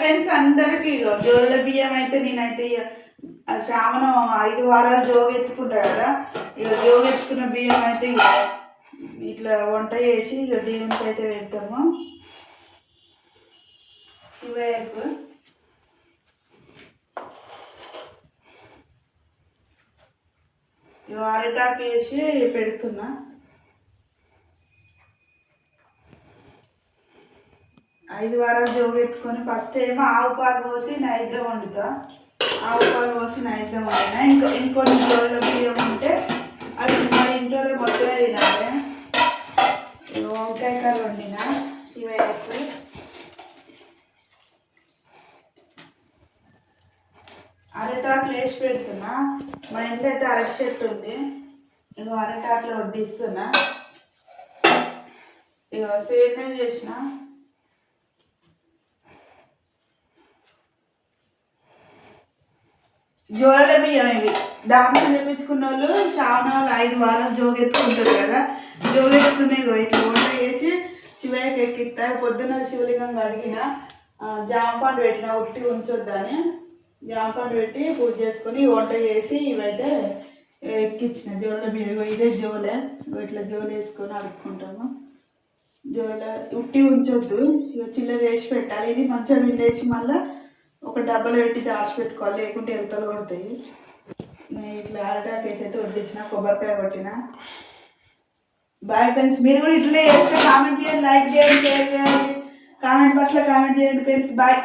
Friends అందరికి జోళ్ళ బియ్యం అయితే నేనైతే శ్రావణం 5 వారాలు జోగెత్తుకుంటా కదా. ఇక జోగెత్తుకున్న బియ్యం అయితే ఇట్లా వంట చేసి ఇక దేవునికి అయితే పెడతాము. శివయ్యకు అరిటాకు వేసి పెడుతున్నా. 5 వారాలు జోగెత్తుకొని ఫస్ట్ ఏమో ఆవు పాలు పోసి నైవేద్యం వండుతా. ఆవు పాలు పోసి నైవేద్యం వండినా. ఇంకొన్ని జోళ్ళ బియ్యం ఉంటే అవి మా ఇంట్లో మొత్తమే తినాలి. వంకాయ కర్రీ వండిన శివయ్యకు. అరటాకులు వేసి పెడుతున్నా. మా ఇంట్లో అయితే అరటి చెట్టు ఉంది. ఇక అరటాకులు వడ్డిస్తున్నా. ఇక సేమే చేసిన. జోళ్ళ బియ్యం ఇవి దాంట్లో తెప్పించుకున్న వాళ్ళు శ్రావణాలు 5 వారాలు జోగెత్తుకుంటారు కదా. జోగెత్తుకునే ఇట్లా వంట వేసి శివయ్యకి ఎక్కిస్తా. పొద్దున్న శివలింగం అడిగిన జామపండు పెట్టిన ఉట్టి ఉంచొద్దని జామపండు పెట్టి పూజ చేసుకొని వంట చేసి ఇవైతే ఎక్కించిన జోళ్ళ బియ్యం. ఇదే జోలే. ఇట్లా జోలు వేసుకొని అడుక్కుంటాము. జోల ఉట్టి ఉంచొద్దు. ఇక చిల్లర వేసి పెట్టాలి. ఇది మంచిగా విండేసి మళ్ళీ ఒక డబ్బాలో పెట్టి దాచిపెట్టుకోవాలి, లేకుంటే ఎలుకలు కొడతాయి. ఇట్లా అరటాకు అయితే వడ్డించిన, కొబ్బరికాయ కొట్టిన. Boy friends. మీరు కూడా ఇట్లే చేస్తే కామెంట్ చేయండి, లైక్ చేయండి, షేర్ చేయండి, కామెంట్ బాక్స్లో కామెంట్ చేయండి ఫ్రెండ్స్. బాయ్.